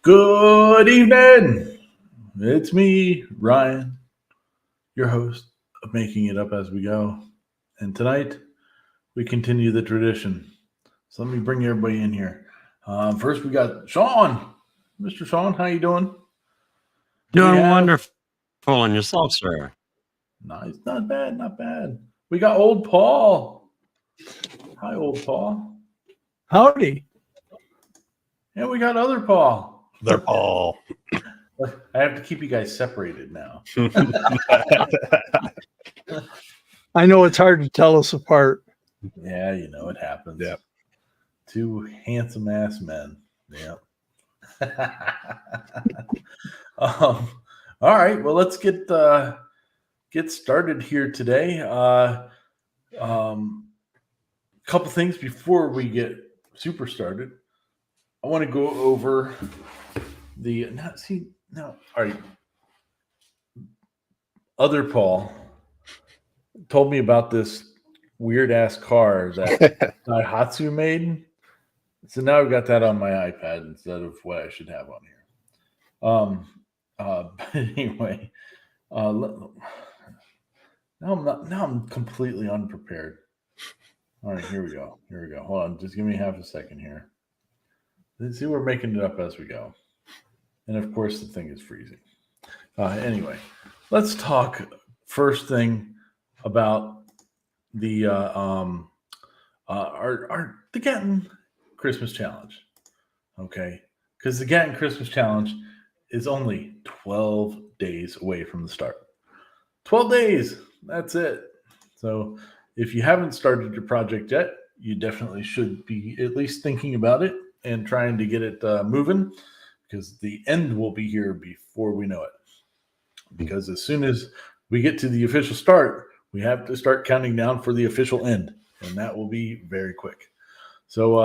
Good evening. It's me, Ryan, your host of Making It Up As We Go. And tonight, we continue the tradition. So let me bring everybody in here. First, we got Sean. Mr. Sean, how you doing? Doing wonderful. And yourself, sir? Nice. Not bad, not bad. We got old Paul. Hi, old Paul. Howdy. And we got other Paul. They're Paul. I have to keep you guys separated now. I know it's hard to tell us apart. Yeah, you know, it happens. Yep. Two handsome ass men. Yep. All right. Well, let's get started here today. Couple things before we get super started. I want to go over all right. Other Paul told me about this weird ass car that Daihatsu made. So now I've got that on my iPad instead of what I should have on here. But anyway, now I'm completely unprepared. All right, here we go. Hold on, just give me half a second here. Let's see, we're making it up as we go. And of course, the thing is freezing. Anyway, let's talk first thing about the the Gatton Christmas Challenge. Okay, because the Gatton Christmas Challenge is only 12 days away from the start. 12 days, that's it. So if you haven't started your project yet, you definitely should be at least thinking about it and trying to get it moving, because the end will be here before we know it. Because as soon as we get to the official start, we have to start counting down for the official end, and that will be very quick. So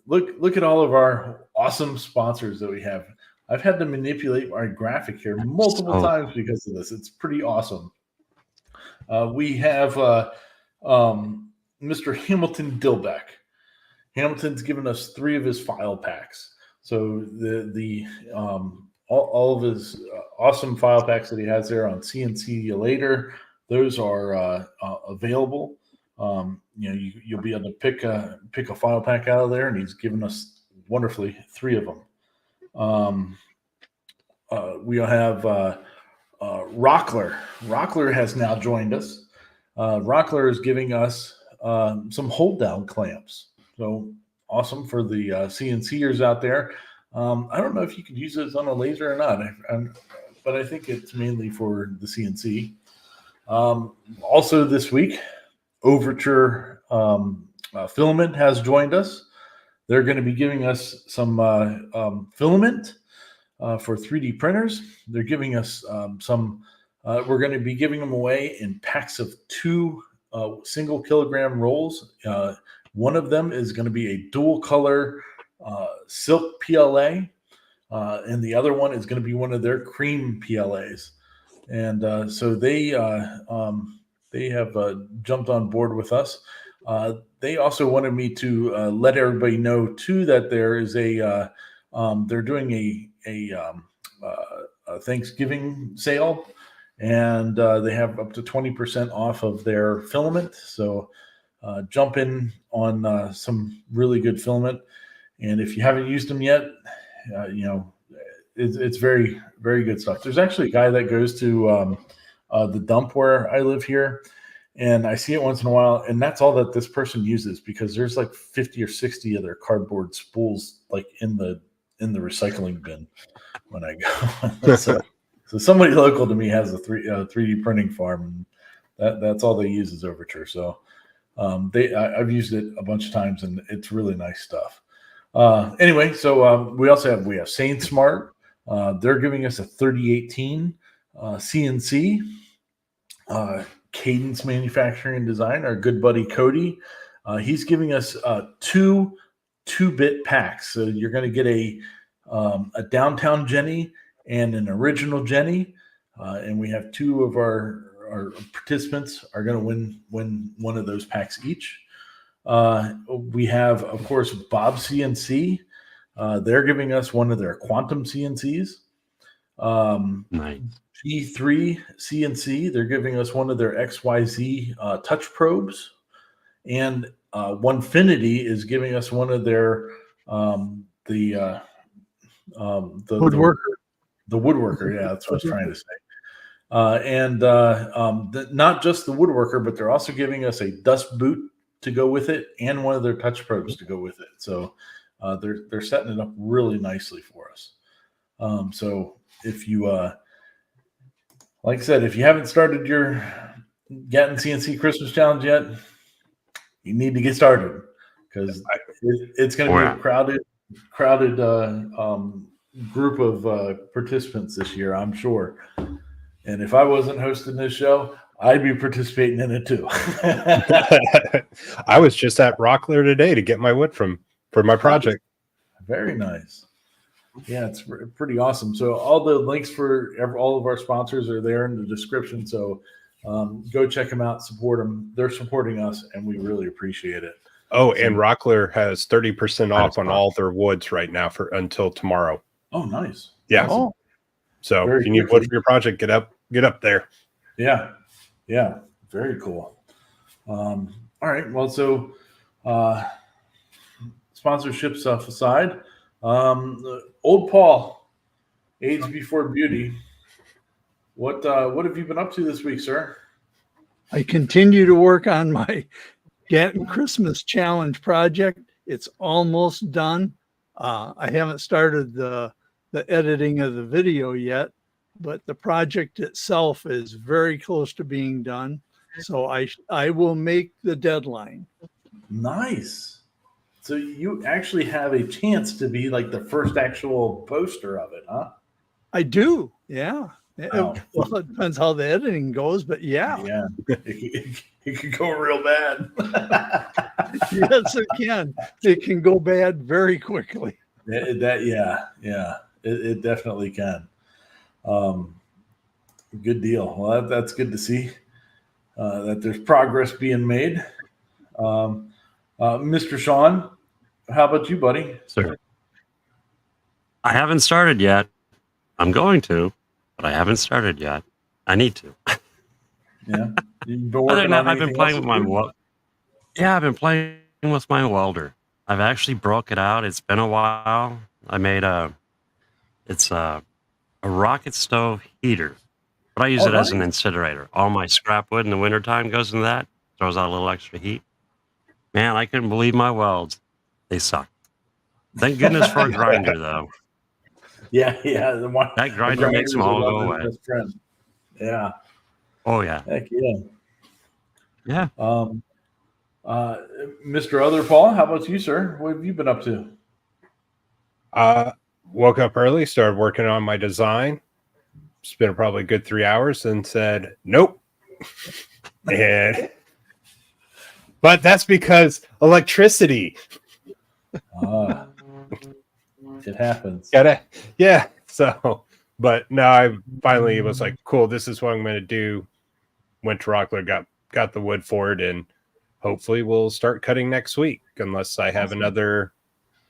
look at all of our awesome sponsors that we have. I've had to manipulate my graphic here multiple times because of this. It's pretty awesome. We have Mr. Hamilton Dilbeck. Hamilton's given us 3 of his file packs. So all of his awesome file packs that he has there on CNC later, those are available. You'll be able to pick a file pack out of there, and he's given us wonderfully 3 of them. We have Rockler. Rockler has now joined us. Rockler is giving us some hold down clamps. So awesome for the CNCers out there. I don't know if you could use this on a laser or not, but I think it's mainly for the CNC. Also this week, Overture Filament has joined us. They're going to be giving us some filament for 3D printers. They're giving us we're going to be giving them away in packs of 2 single kilogram rolls. One of them is going to be a dual color silk PLA, and the other one is going to be one of their cream PLAs. And so they have jumped on board with us. They also wanted me to let everybody know too that there is they're doing a Thanksgiving sale, and they have up to 20% off of their filament. So jump in on some really good filament. And if you haven't used them yet, it's very, very good stuff. There's actually a guy that goes to the dump where I live here, and I see it once in a while, and that's all that this person uses, because there's like 50 or 60 of their cardboard spools like in the recycling bin when I go. so somebody local to me has a 3D printing farm, and that's all they use is Overture. So I've used it a bunch of times, and it's really nice stuff. Anyway, so we have Sainsmart. They're giving us a 3018 CNC. Cadence Manufacturing and Design, our good buddy Cody, he's giving us 2 2-bit packs. So you're going to get a downtown Jenny and an original Jenny, and we have 2 of our participants are going to win one of those packs each. We have, of course, Bob CNC. They're giving us one of their quantum CNCs. Nice. G3 CNC, they're giving us one of their XYZ touch probes. And Onefinity is giving us one of their the Woodworker. The woodworker. Yeah, that's what I was trying to say. Not just the woodworker, but they're also giving us a dust boot to go with it and one of their touch probes to go with it. So they're setting it up really nicely for us. So if you, like I said, if you haven't started your Gatton CNC Christmas Challenge yet, you need to get started because it's going to be a crowded group of participants this year, I'm sure. And if I wasn't hosting this show, I'd be participating in it too. I was just at Rockler today to get my wood for my project. Very nice. Yeah, it's pretty awesome. So all the links for all of our sponsors are there in the description. So go check them out, support them. They're supporting us, and we really appreciate it. Oh, and Rockler has 30% off on all their woods right now until tomorrow. Oh, nice. Yeah. Awesome. So if you need wood for your project, get up there. Yeah. Yeah. Very cool. All right. Well, so sponsorship stuff aside, old Paul, Age Before Beauty. What have you been up to this week, sir? I continue to work on my Gatton Christmas Challenge project. It's almost done. I haven't started the editing of the video yet, but the project itself is very close to being done. So I will make the deadline. Nice. So you actually have a chance to be like the first actual poster of it, huh? I do. Yeah. Oh. Well, it depends how the editing goes, but yeah. Yeah. It could go real bad. Yes, it can. It can go bad very quickly. It definitely can. Good deal. Well, that's good to see that there's progress being made. Mr. Sean, how about you, buddy? Sir, I haven't started yet. I'm going to, but I haven't started yet. I need to. Yeah, you've been working on I've been playing with my I've been playing with my welder. I've actually broke it out. It's been a while. I made a rocket stove heater, but I use it as an incinerator. All my scrap wood in the wintertime goes into that. Throws out a little extra heat. Man, I couldn't believe my welds. They suck. Thank goodness for a grinder, though. Yeah. That grinder makes them all go away. Yeah. Oh, yeah. Heck yeah. Yeah. Mr. Other Paul, how about you, sir? What have you been up to? Woke up early, started working on my design. Spent probably a good 3 hours and said, nope. But that's because electricity. It happens. Yeah. So, but no, I finally was like, cool, this is what I'm going to do. Went to Rockler, got the wood for it, and hopefully we'll start cutting next week, unless I have another.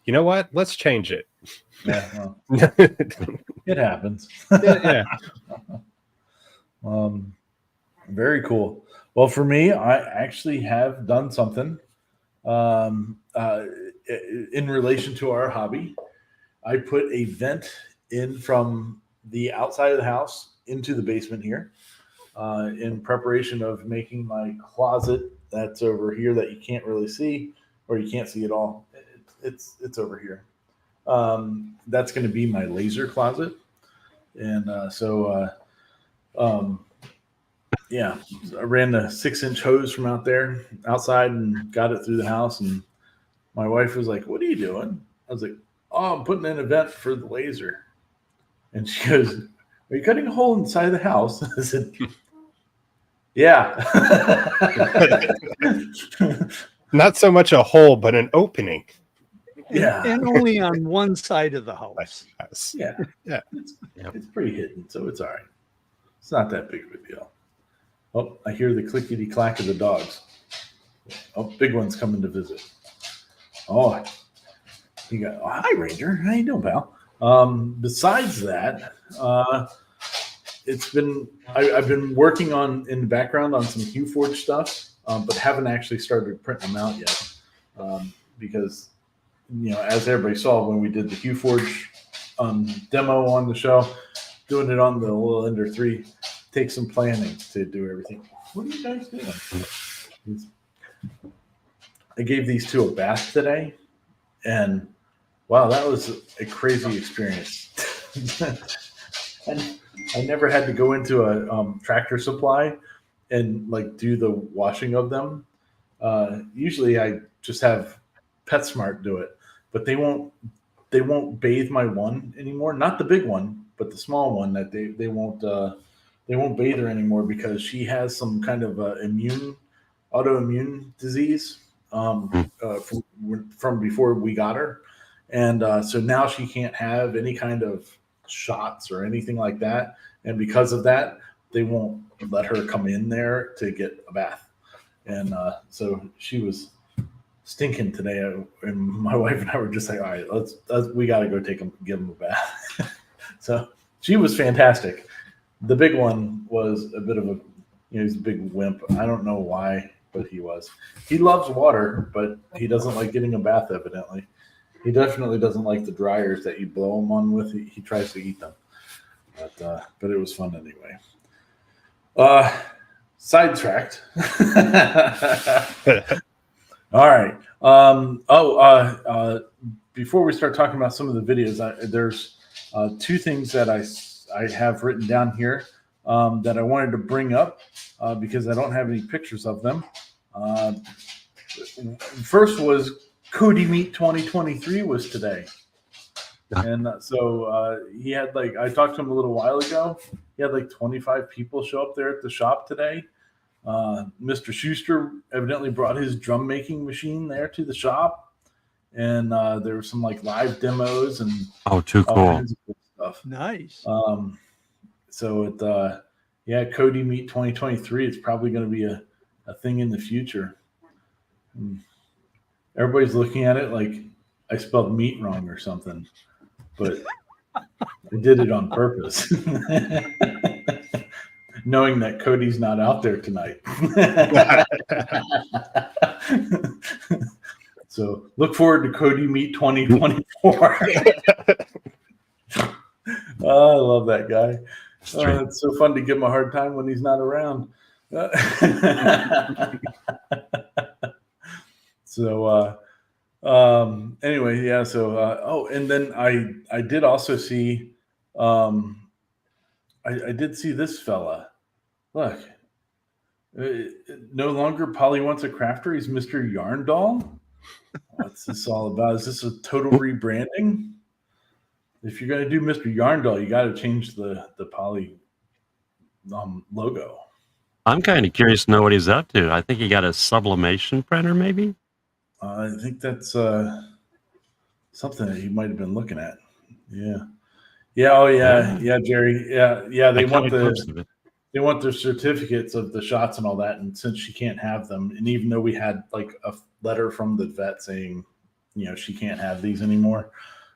You know what? Let's change it. Yeah, well, it happens. Yeah. Very cool. Well, for me, I actually have done something in relation to our hobby. I put a vent in from the outside of the house into the basement here in preparation of making my closet that's over here that you can't really see, or you can't see at all. It's over here. That's going to be my laser closet. And yeah, I ran the 6-inch hose from outside and got it through the house. And my wife was like, "What are you doing?" I was like, "Oh, I'm putting in a vent for the laser." And she goes, "Are you cutting a hole inside the house?" I said, "Yeah." Not so much a hole, but an opening. Yeah. And only on one side of the house. Yeah. Yeah. It's pretty hidden, so it's all right. It's not that big of a deal. Oh, I hear the clickety clack of the dogs. Oh, big one's coming to visit. Oh, You go, oh, hi, Ranger. How you doing, pal? Besides that, I've been working on in the background on some QForge stuff, but haven't actually started printing them out yet because as everybody saw when we did the QForge demo on the show, doing it on the little Ender 3 takes some planning to do everything. What are you guys doing? I gave these two a bath today, and wow, that was a crazy experience. And I never had to go into a Tractor Supply and like do the washing of them. Usually, I just have PetSmart do it, but they won't bathe my one anymore. Not the big one, but the small one that they won't bathe her anymore because she has some kind of autoimmune disease from before we got her, and so now she can't have any kind of shots or anything like that, and because of that, they won't let her come in there to get a bath, and so she was stinking today, and my wife and I were just like, all right, we got to go give him a bath. So she was fantastic. The big one was a bit of a, he's a big wimp. I don't know why, but he was. He loves water, but he doesn't like getting a bath, evidently. He definitely doesn't like the dryers that you blow him on with. He tries to eat them. But it was fun anyway. Sidetracked. All right. Before we start talking about some of the videos, there's two things that I have written down here that I wanted to bring up because I don't have any pictures of them. First was Cody Meet 2023 was today. And so he had I talked to him a little while ago. He had 25 people show up there at the shop today. Mr. Schuster evidently brought his drum making machine there to the shop, and there were some live demos and too cool kinds of cool stuff. Nice. So Cody Meet 2023 is probably going to be a thing in the future. Everybody's looking at it like I spelled meat wrong or something, but I did it on purpose. Knowing that Cody's not out there tonight. So look forward to Cody Meet 2024. Oh, I love that guy. It's so fun to give him a hard time when he's not around. So anyway, yeah. So and then I did also see I did see this fella. Look, no longer Polly Wants a Crafter. He's Mr. Yarn Doll. What's this all about? Is this a total rebranding? If you're going to do Mr. Yarn Doll, you got to change the Polly logo. I'm kind of curious to know what he's up to. I think he got a sublimation printer, maybe. I think that's something that he might have been looking at. Yeah. Yeah. Oh, yeah. Yeah, Jerry. Yeah. They want the certificates of the shots and all that. And since she can't have them, and even though we had a letter from the vet saying, she can't have these anymore.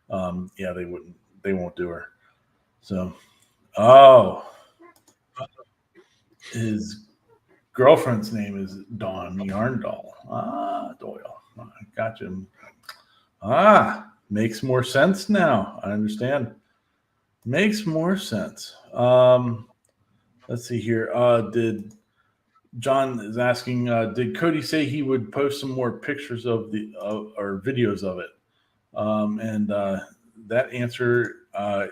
They won't do her. So, his girlfriend's name is Dawn Yarndoll. Doyle. I got you. Makes more sense now. I understand. Makes more sense. Let's see here. John is asking, did Cody say he would post some more pictures of or videos of it? And that answer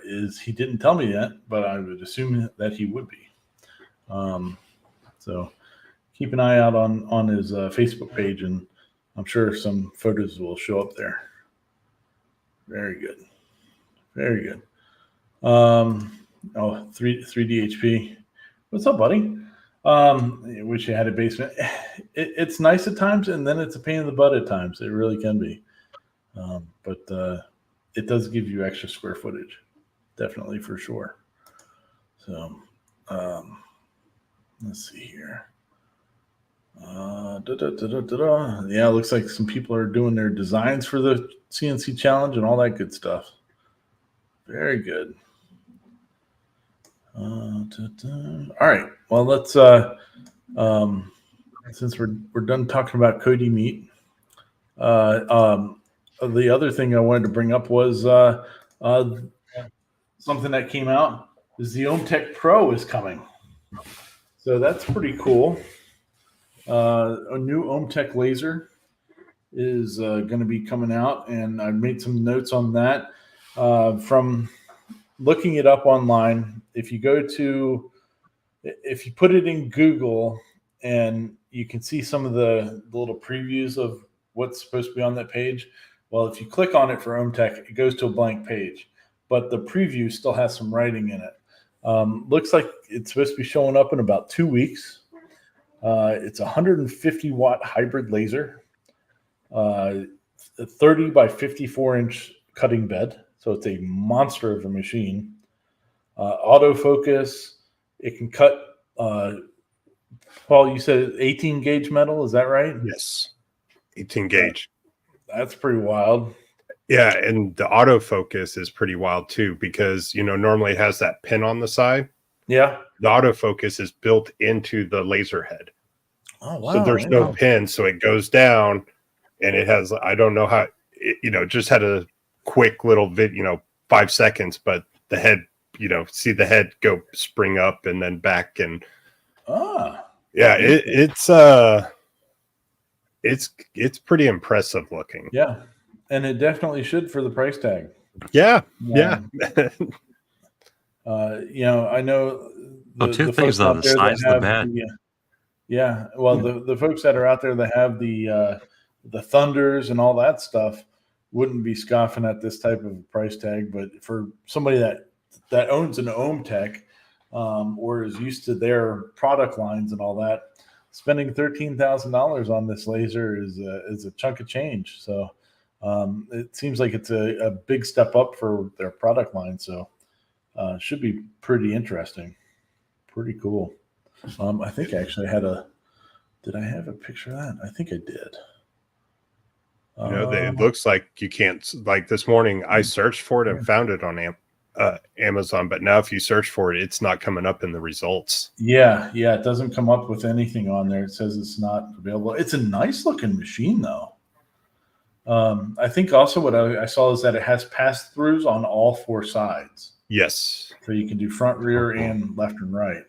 is he didn't tell me yet, but I would assume that he would be. So keep an eye out on his Facebook page, and I'm sure some photos will show up there. Very good. Very good. 3DHP. What's up, buddy? I wish you had a basement. It's nice at times, and then it's a pain in the butt at times. It really can be. But it does give you extra square footage. Definitely, for sure. So let's see here. Yeah, it looks like some people are doing their designs for the CNC challenge and all that good stuff. Very good. All right. Well, let's since we're done talking about Cody meat, the other thing I wanted to bring up was something that came out is the OhmTech Pro is coming. So that's pretty cool. A new OhmTech laser is going to be coming out, and I made some notes on that from looking it up online. If you put it in Google, and you can see some of the little previews of what's supposed to be on that page. Well, if you click on it for OhmTech, it goes to a blank page, but the preview still has some writing in it. Looks like it's supposed to be showing up in about 2 weeks. It's a 150 watt hybrid laser, a 30 by 54 inch cutting bed. So it's a monster of a machine. Autofocus. It can cut, Paul, you said 18 gauge metal. Is that right? Yes. 18 gauge. That's pretty wild. Yeah. And the autofocus is pretty wild too, because, normally it has that pin on the side. Yeah. The autofocus is built into the laser head. Oh, wow. So there's no pin. So it goes down, and it has, I don't know how, just had a quick little 5 seconds, but the head, see the head go spring up and then back. And yeah, it's pretty impressive looking. Yeah. And it definitely should for the price tag. Yeah. Yeah. I know two things though, the size of the bed. Yeah. Well, the folks that are out there that have the Thunders and all that stuff wouldn't be scoffing at this type of price tag. But for somebody that owns an OhmTech or is used to their product lines and all that, spending $13,000 on this laser is a chunk of change. So it seems like it's a big step up for their product line. So should be pretty interesting. Pretty cool. I think I actually did I have a picture of that? I think I did. It looks like you can't, like this morning I searched for it and found it on Amazon, but now if you search for it, it's not coming up in the results. Yeah. It doesn't come up with anything on there. It says it's not available. It's a nice looking machine though. I think also what I saw is that it has pass-throughs on all 4 sides. Yes. So you can do front, rear, and left and right.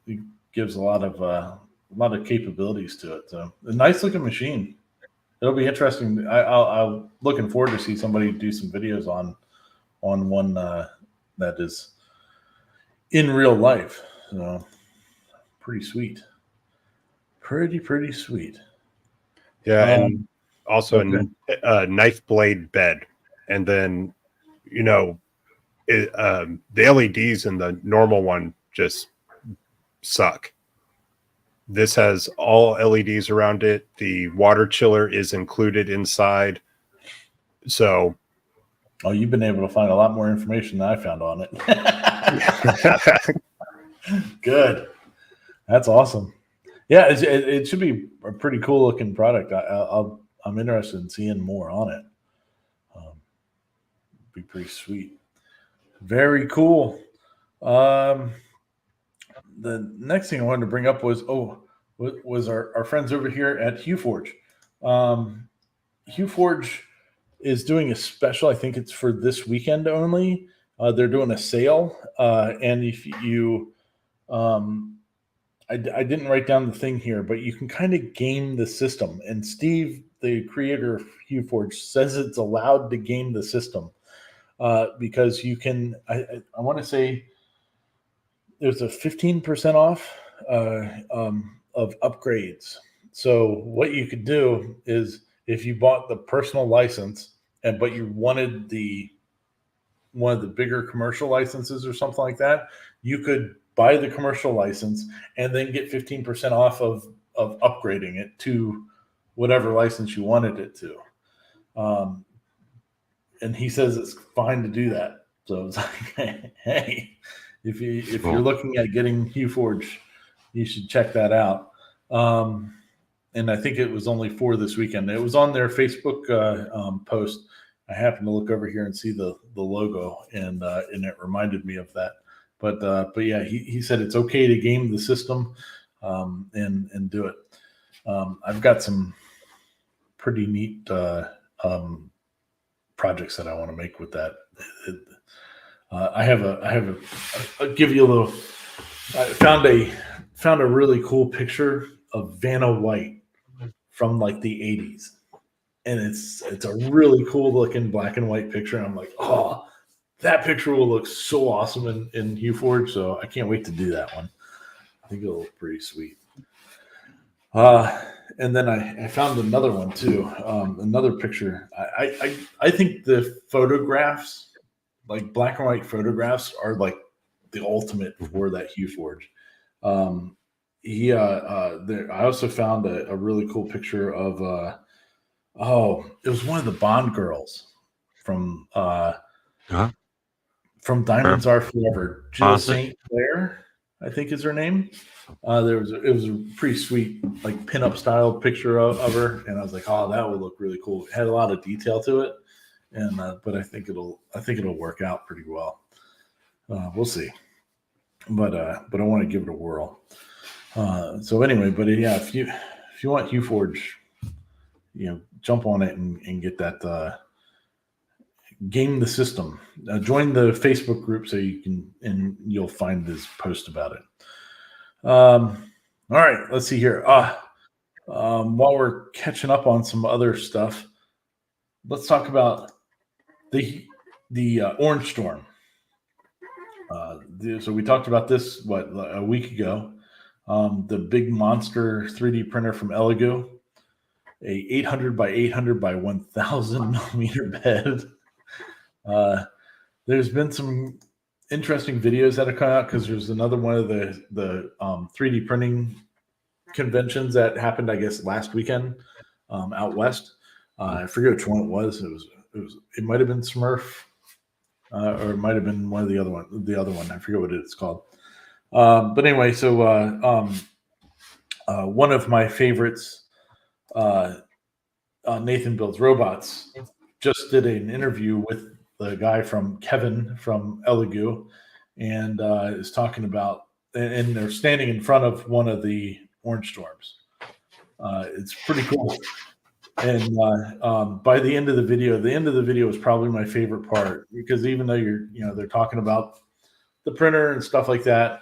It gives a lot of capabilities to it. So a nice looking machine. It'll be interesting. I'll looking forward to see somebody do some videos on one that is in real life. So pretty sweet. Pretty sweet. Yeah, and also a knife blade bed, and then the LEDs in the normal one just suck. This has all LEDs around it. The water chiller is included inside. So, you've been able to find a lot more information than I found on it. Good. That's awesome. Yeah, it should be a pretty cool looking product. I'm interested in seeing more on it. Be pretty sweet. Very cool. The next thing I wanted to bring up was our friends over here at HughForge. HughForge is doing a special. I think it's for this weekend only. They're doing a sale, and if you, I didn't write down the thing here, but you can kind of game the system. And Steve, the creator of HughForge, says it's allowed to game the system because you can. I want to say there's a 15% off of upgrades. So what you could do is if you bought the personal license but you wanted one of the bigger commercial licenses or something like that, you could buy the commercial license and then get 15% off of upgrading it to whatever license you wanted it to. And he says it's fine to do that. So it's like, hey, if you're looking at getting HughForge, you should check that out. and I think it was only for this weekend. It was on their Facebook post. I happened to look over here and see the logo, and it reminded me of that. But yeah, he said it's okay to game the system and do it. I've got some pretty neat projects that I want to make with that. I'll give you a little. I found a really cool picture of Vanna White from like the 80s, and it's a really cool looking black and white picture. And I'm like, oh, that picture will look so awesome in HueForge. So I can't wait to do that one. I think it'll look pretty sweet. And then I found another one too. Another picture. I think the photographs, like black and white photographs, are like the ultimate for that HueForge. I also found a really cool picture of it was one of the Bond girls from Diamonds Are Forever. Jill St. Clair, I think is her name. It was a pretty sweet like pinup style picture of her, and I was like, oh, that would look really cool. It had a lot of detail to it, and but I think it'll work out pretty well. We'll see, but I want to give it a whirl. So anyway, but yeah, if you want HueForge, jump on it and get that game the system. Join the Facebook group so you can, and you'll find this post about it. All right, let's see here. While we're catching up on some other stuff, let's talk about the Orange Storm. So we talked about this a week ago. The big monster 3D printer from Elegoo, a 800 by 800 by 1000 millimeter bed. There's been some interesting videos that have come out because there's another one of the 3D printing conventions that happened, I guess, last weekend out west. I forget which one it was. It might have been Smurf, or it might have been one of the other one. The other one, I forget what it's called. But anyway, so one of my favorites, Nathan Builds Robots, just did an interview with the guy from Kevin from Elegoo, and is talking about, and they're standing in front of one of the Orange Storms. It's pretty cool. And by the end of the video is probably my favorite part, because even though they're talking about the printer and stuff like that,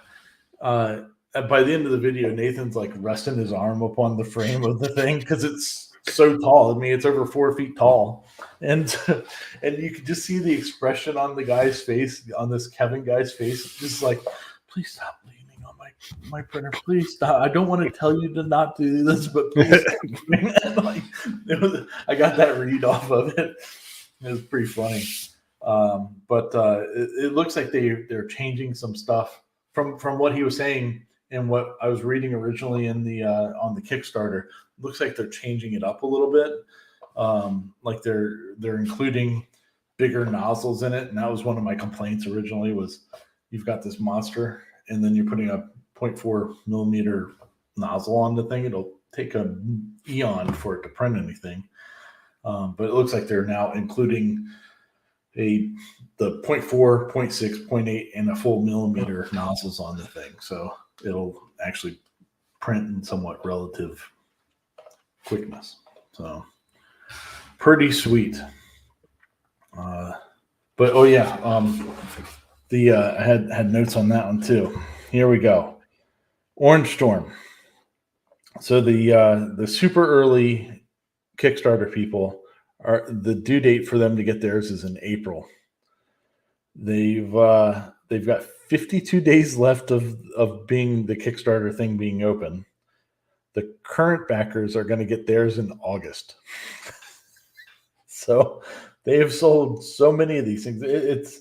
by the end of the video, Nathan's like resting his arm upon the frame of the thing because it's so tall. I mean, it's over 4 feet tall, and you can just see the expression on the guy's face, on this Kevin guy's face, just like, please stop leaning on my printer, please stop. I don't want to tell you to not do this, but please stop. Like, I got that read off of it. It was pretty funny. But it looks like they're changing some stuff from what he was saying and what I was reading originally in the on the Kickstarter. Looks like they're changing it up a little bit. Like they're including bigger nozzles in it, and that was one of my complaints originally. Was you've got this monster, and then you're putting a 0.4 millimeter nozzle on the thing. It'll take an eon for it to print anything. But it looks like they're now including the 0.4, 0.6, 0.8, and a full millimeter nozzles on the thing. So it'll actually print in somewhat relative quickness. So pretty sweet. But oh yeah, I had notes on that one too. Here we go. Orange Storm. So the super early Kickstarter people are, the due date for them to get theirs is in April. They've got 52 days left of being the Kickstarter thing being open. The current backers are going to get theirs in August. So they have sold so many of these things. It's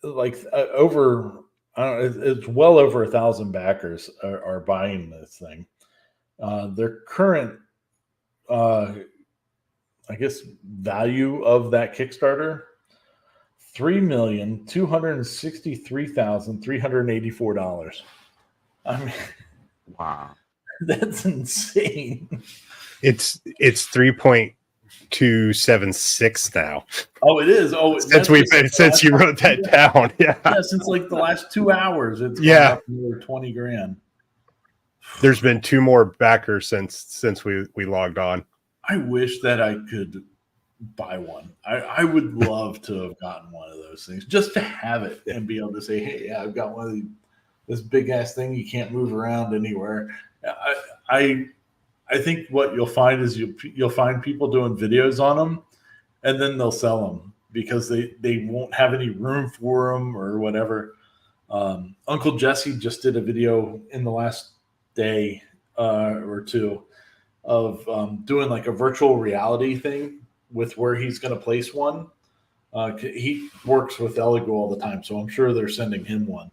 like it's well over 1,000 backers are buying this thing. Their current, I guess, value of that Kickstarter, $3,263,384. I mean, wow. That's insane. It's 3.276 now. Oh, it is. Oh, Since you wrote that down. Yeah. Yeah, since like the last 2 hours, it's gone up another 20 grand. There's been 2 more backers since we logged on. I wish that I could buy one. I would love to have gotten one of those things just to have it and be able to say, hey, yeah, I've got one of these, this big ass thing you can't move around anywhere. I think what you'll find is you'll find people doing videos on them, and then they'll sell them because they won't have any room for them or whatever. Uncle Jesse just did a video in the last day or two of doing like a virtual reality thing with where he's going to place one. He works with Elegoo all the time, so I'm sure they're sending him one.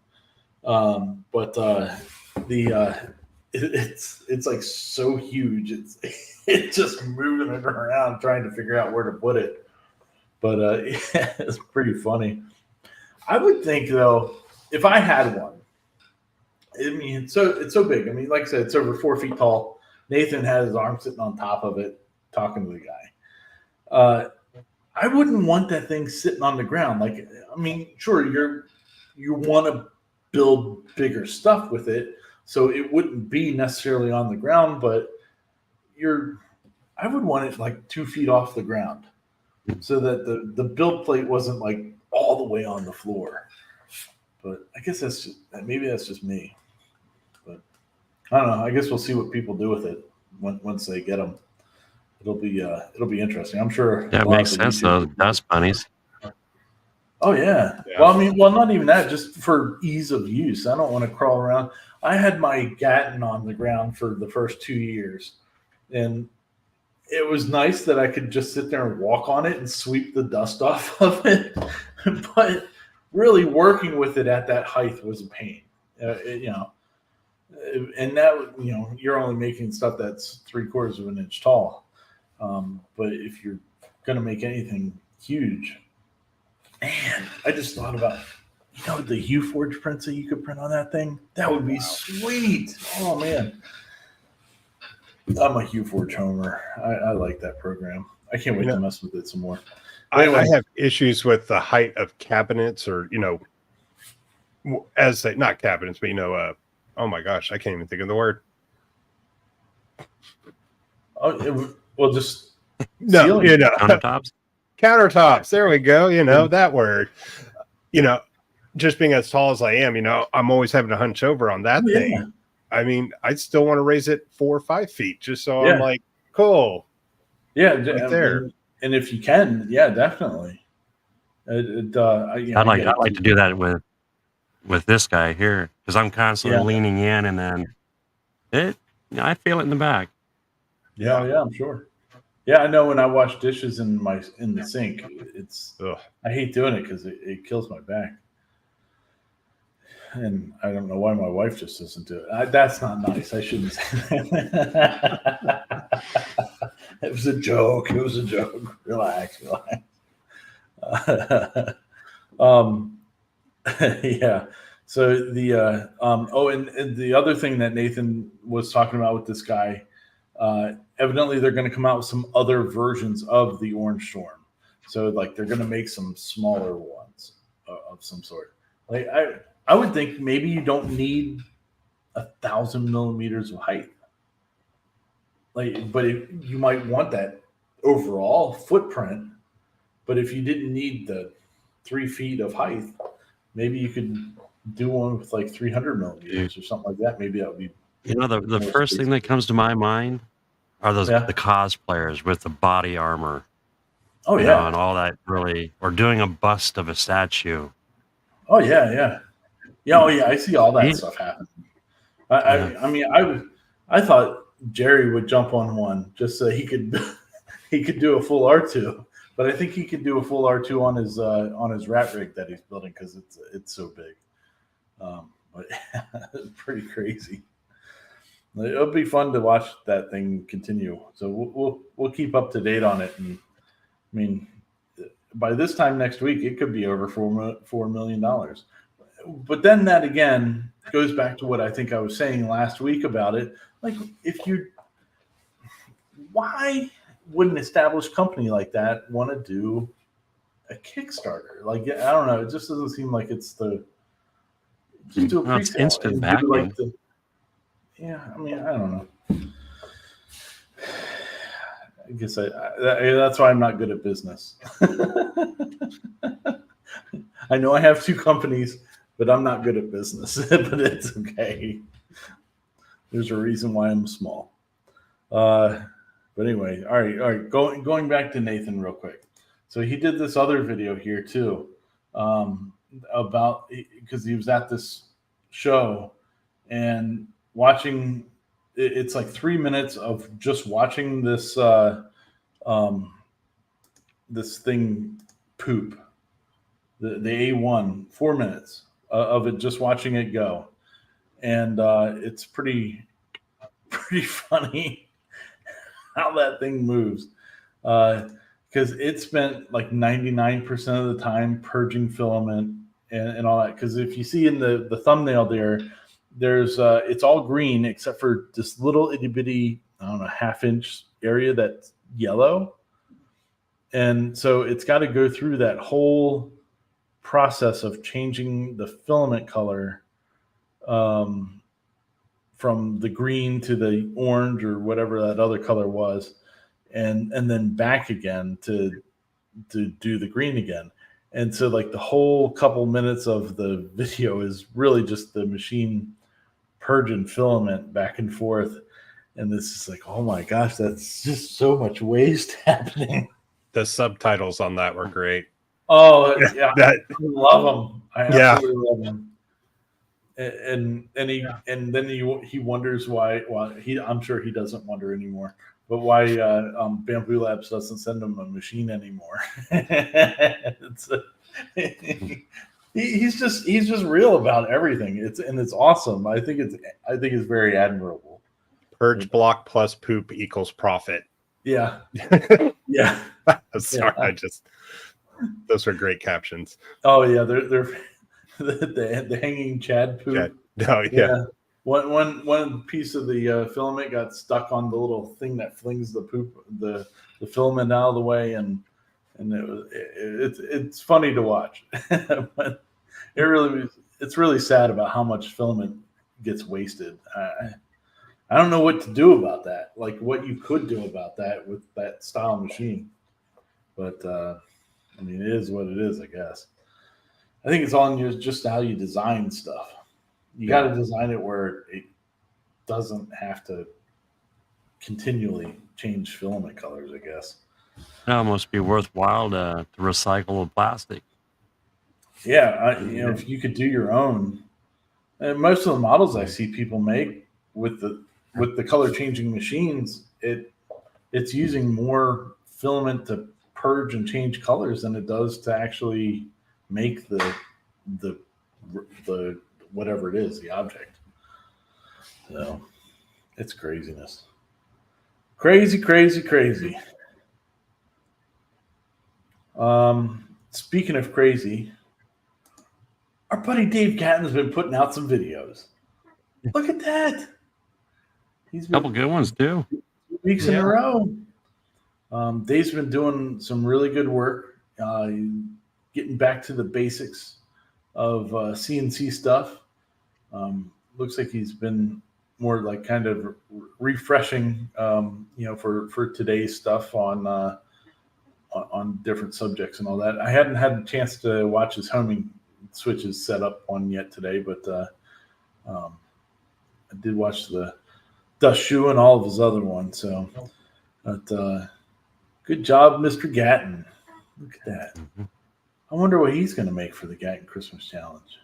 It's like so huge. It's just moving it around, trying to figure out where to put it. But yeah, it's pretty funny. I would think though, if I had one, I mean, it's so big. I mean, like I said, it's over 4 feet tall. Nathan had his arm sitting on top of it, talking to the guy. I wouldn't want that thing sitting on the ground. Like, I mean, sure, you want to build bigger stuff with it, so it wouldn't be necessarily on the ground, but I would want it like 2 feet off the ground so that the build plate wasn't like all the way on the floor. But I guess maybe that's just me. But I don't know. I guess we'll see what people do with it once they get them. It'll be interesting. I'm sure. Yeah, it makes sense though. Dust bunnies. Oh yeah. Well, I mean, not even that. Just for ease of use. I don't want to crawl around. I had my Gatton on the ground for the first 2 years, and it was nice that I could just sit there and walk on it and sweep the dust off of it. But really working with it at that height was a pain. And that, you're only making stuff that's 3/4 of an inch tall. But if you're going to make anything huge, man, I just thought about, the Huforge prints that you could print on that thing. That would be sweet. Oh man, I'm a Huforge homer. I like that program. I can't wait to mess with it some more. Anyway, I have issues with the height of cabinets, or not cabinets, but oh my gosh, I can't even think of the word. Well, just no, countertops. There we go. That word. Just being as tall as I am, I'm always having to hunch over on that thing. I mean, I still want to raise it 4 or 5 feet, just so I'm like, cool. Yeah, right there. And if you can, yeah, definitely. I'd like to do that with this guy here, because I'm constantly leaning in, and then I feel it in the back. Yeah, I'm sure. Yeah, I know when I wash dishes in the sink, I hate doing it because it kills my back. And I don't know why my wife just doesn't do it. That's not nice. I shouldn't say that. It was a joke. Relax. Yeah. So and the other thing that Nathan was talking about with this guy, evidently they're going to come out with some other versions of the Orange Storm. So like they're going to make some smaller ones of some sort. Like I would think maybe you don't need 1,000 millimeters of height. But you might want that overall footprint. But if you didn't need the 3 feet of height, maybe you could do one with like 300 millimeters or something like that. Maybe that would be. The first thing that comes to my mind are the cosplayers with the body armor. Oh yeah, and all that or doing a bust of a statue. Oh yeah. Oh yeah, I see all that stuff happen. I thought Jerry would jump on one just so he could do a full R2, but I think he could do a full R2 on his rat rig that he's building because it's so big. But it's pretty crazy. It'll be fun to watch that thing continue. So we'll keep up to date on it, and I mean, by this time next week, it could be over $4 million. but then that again goes back to what I think I was saying last week about it. Like, why would an established company like that want to do a Kickstarter? Like, I don't know. It just doesn't seem like it's just do a Well, it's pre-sale. instant and backing. do yeah, I mean, I don't know. I guess that's why I'm not good at business. I know I have 2 companies, but I'm not good at business. But it's okay. There's a reason why I'm small. But anyway, all right. Going back to Nathan real quick. So he did this other video here too, about because he was at this show and watching. It's like 3 minutes of just watching this this thing poop. The A1, 4 minutes of it, just watching it go, and it's pretty funny how that thing moves, because it spent like 99% of the time purging filament and all that. Because if you see in the thumbnail there's it's all green except for this little itty bitty, I don't know, half-inch area that's yellow, and so it's got to go through that whole process of changing the filament color from the green to the orange or whatever that other color was, and then back again to do the green again. And so like the whole couple minutes of the video is really just the machine purging filament back and forth. And this is like, oh my gosh, that's just so much waste happening. The subtitles on that were great. Oh yeah, That, I love them. I absolutely Yeah. love them. And then he wonders why. Well, I'm sure he doesn't wonder anymore. But why Bamboo Labs doesn't send him a machine anymore? He's just real about everything. It's awesome. I think it's very admirable. purge block plus poop equals profit. Yeah, yeah. Sorry, Yeah. Those are great captions. Oh yeah, they're the hanging Chad poop. Oh yeah. One piece of the filament got stuck on the little thing that flings the poop, the filament out of the way, and it's funny to watch. But it's really sad about how much filament gets wasted. I don't know what to do about that. Like what you could do about that with that style machine, but I mean, it is what it is, I guess. I think it's on just how you design stuff. You got to design it where it doesn't have to continually change filament colors, I guess. It almost be worthwhile to recycle the plastic. Yeah, if you could do your own. And most of the models I see people make with the color changing machines, it's using more filament to purge and change colors than it does to actually make the whatever it is, the object. So it's craziness. Crazy. Speaking of crazy, our buddy Dave Gatton's been putting out some videos. Look at that. He's A couple good ones too. 2 weeks in a row. Dave's been doing some really good work, getting back to the basics of CNC stuff. Looks like he's been more like kind of refreshing, for today's stuff on different subjects and all that. I hadn't had a chance to watch his homing switches set up on yet today, but I did watch the Dust Shoe and all of his other ones. So, but good job, Mr. Gatton. Look at that. Mm-hmm. I wonder what he's going to make for the Gatton Christmas Challenge.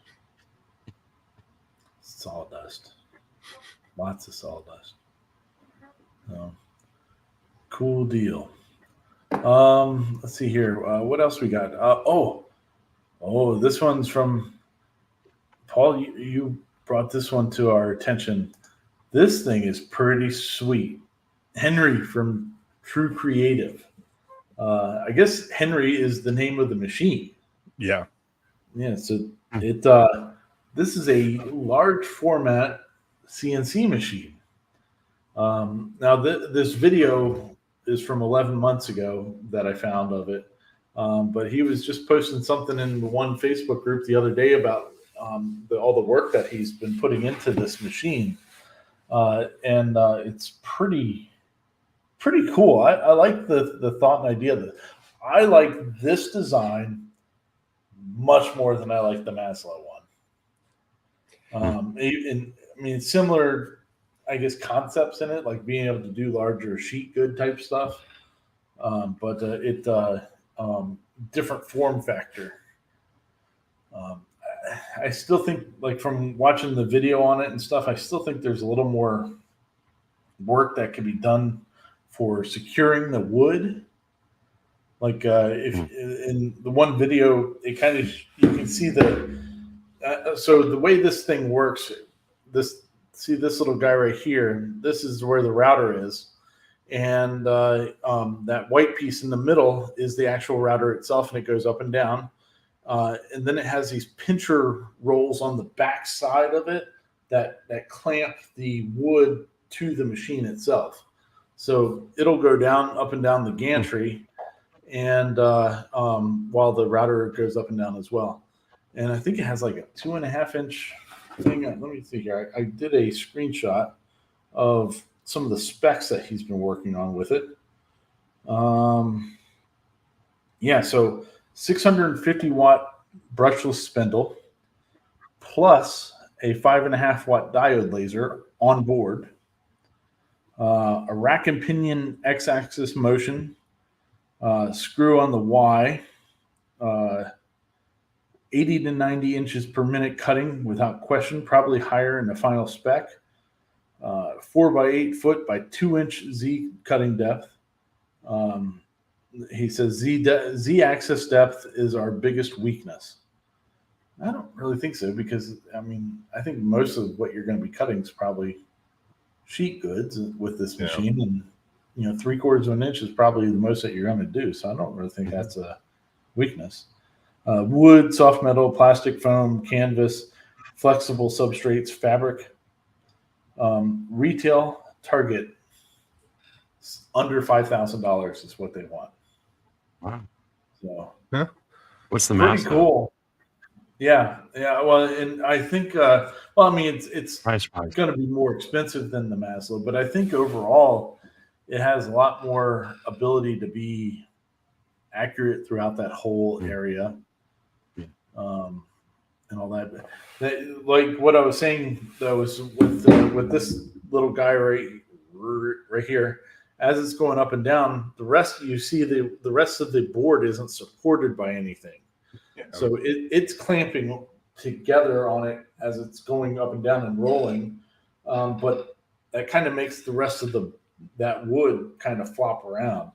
Sawdust. Lots of sawdust. Cool deal. Let's see here. What else we got? This one's from Paul. You brought this one to our attention. This thing is pretty sweet. Henry from True Creative. I guess Henry is the name of the machine. Yeah. Yeah. So it this is a large format CNC machine. Now, this video is from 11 months ago that I found of it. But he was just posting something in the one Facebook group the other day about all the work that he's been putting into this machine. And it's pretty cool. I like the thought and idea of it. I like this design much more than I like the Maslow one. Similar, I guess, concepts in it, like being able to do larger sheet good type stuff. But different form factor. I still think, like, from watching the video on it and stuff, I still think there's a little more work that could be done for securing the wood. Like if in the one video, it kind of, you can see so the way this thing works, this little guy right here, this is where the router is. And that white piece in the middle is the actual router itself, and it goes up and down. And then it has these pincher rolls on the back side of it that clamp the wood to the machine itself. So it'll go down, up and down the gantry, and while the router goes up and down as well. And I think it has like a 2.5 inch thing. Let me see here. I did a screenshot of some of the specs that he's been working on with it. So 650 watt brushless spindle plus a 5.5 watt diode laser on board, a rack and pinion X-axis motion, screw on the Y, 80 to 90 inches per minute cutting without question, probably higher in the final spec. 4 by 8 foot by 2 inch Z cutting depth. He says Z axis depth is our biggest weakness. I don't really think so, because I think most of what you're going to be cutting is probably sheet goods with this machine, and 3/4 of an inch is probably the most that you're going to do. So I don't really think that's a weakness. Wood, soft metal, plastic, foam, canvas, flexible substrates, fabric. Retail target under $5,000 is what they want. Wow. So what's the pretty mass? cool. Yeah. Well, and I think it's Price. going to be more expensive than the Maslow, but I think overall it has a lot more ability to be accurate throughout that whole area. And all that. Like what I was saying, though, is with this little guy right here, as it's going up and down, the rest of the board isn't supported by anything. Yeah. So it's clamping together on it as it's going up and down and rolling, but that kind of makes the rest of that wood kind of flop around.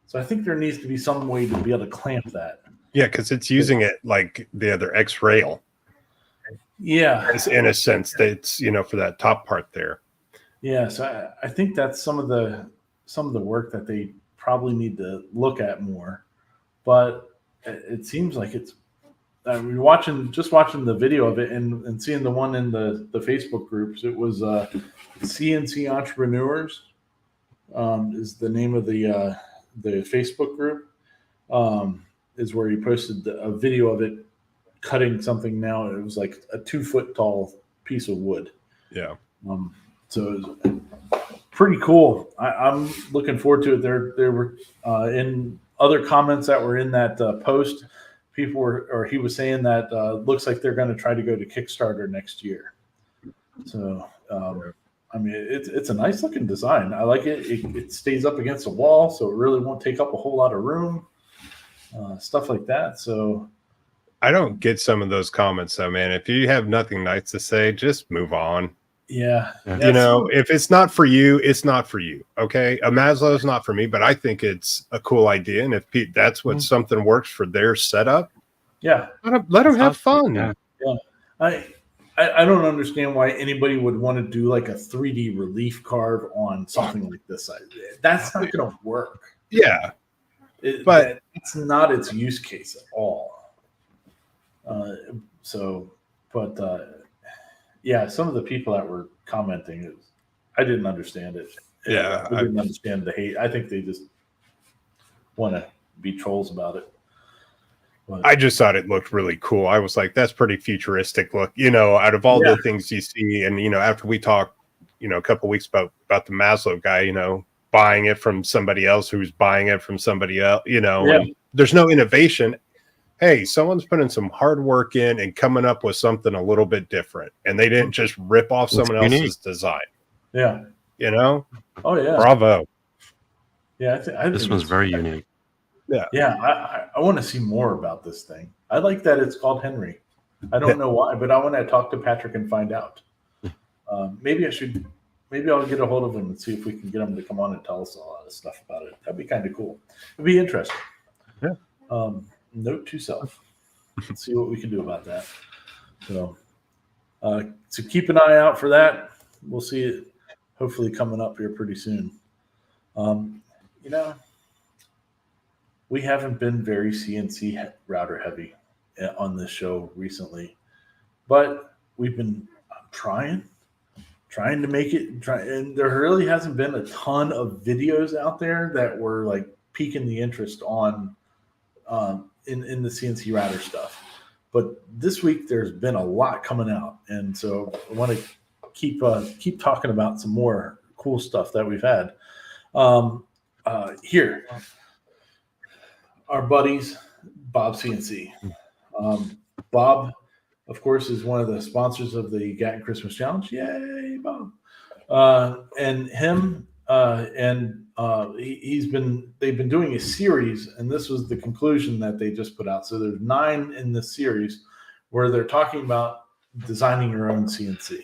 So I think there needs to be some way to be able to clamp that. Yeah, because it's using it like the other X rail. Yeah, in a sense, that it's for that top part there. Yeah, so I think that's some of the work that they probably need to look at more. But it seems like it's. Watching the video of it and seeing the one in the Facebook groups, it was CNC Entrepreneurs is the name of the Facebook group. Is where he posted a video of it cutting something. Now it was like a 2 foot tall piece of wood. Yeah. So it was pretty cool. I'm looking forward to it. There were in other comments that were in that post, he was saying that looks like they're going to try to go to Kickstarter next year. So it's a nice looking design. I like it. It stays up against a wall, so it really won't take up a whole lot of room. Stuff like that. So I don't get some of those comments though, man. If you have nothing nice to say, just move on. Yeah. If it's not for you, it's not for you. Okay. A Maslow is not for me, but I think it's a cool idea. And if that's what something works for their setup, let them have fun. Yeah. I don't understand why anybody would want to do like a 3D relief carve on something like this. That's not going to work. Yeah. But it's not its use case at all. but yeah, some of the people that were commenting, I didn't understand it. Yeah, I didn't understand the hate. I think they just want to be trolls about it. But, I just thought it looked really cool. I was like, that's pretty futuristic look, you know, out of all Yeah. the things you see. And, you know, after we talked, you know, a couple of weeks about the Maslow guy, you know, buying it from somebody else who's buying it from somebody else, you know, Yeah. and there's no innovation. Hey, someone's putting some hard work in and coming up with something a little bit different. And they didn't just rip off It's someone unique. else's design, yeah. you know? Oh yeah. Bravo. Yeah. I This think one's it's very unique. Yeah, I want to see more about this thing. I like that it's called Henry. I don't know why, but I want to talk to Patrick and find out. Maybe I'll get a hold of him and see if we can get him to come on and tell us a lot of stuff about it. That'd be kind of cool. It'd be interesting. Yeah. Note to self. Let's see what we can do about that. So keep an eye out for that. We'll see it hopefully coming up here pretty soon. You know, we haven't been very CNC router heavy on this show recently, but we've been trying to make it. And there really hasn't been a ton of videos out there that were like piquing the interest on in the CNC router stuff. But this week there's been a lot coming out, and so I want to keep talking about some more cool stuff that we've had here. Our buddies, Bob CNC. Bob, of course, is one of the sponsors of the Gatton Christmas Challenge. Yay, Bob! And him they've been doing a series, and this was the conclusion that they just put out. So there's 9 in this series where they're talking about designing your own CNC,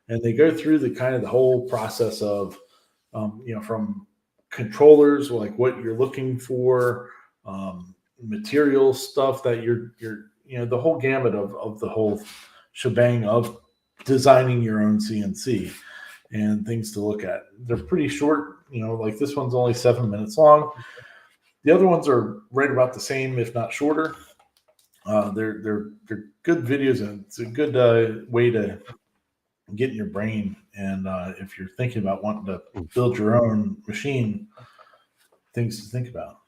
and they go through the whole process of from controllers, like what you're looking for. Material stuff that you're the whole gamut of the whole shebang of designing your own CNC and things to look at. They're pretty short, like this one's only 7 minutes long. The other ones are right about the same, if not shorter. They're good videos, and it's a good way to get in your brain. And if you're thinking about wanting to build your own machine, things to think about.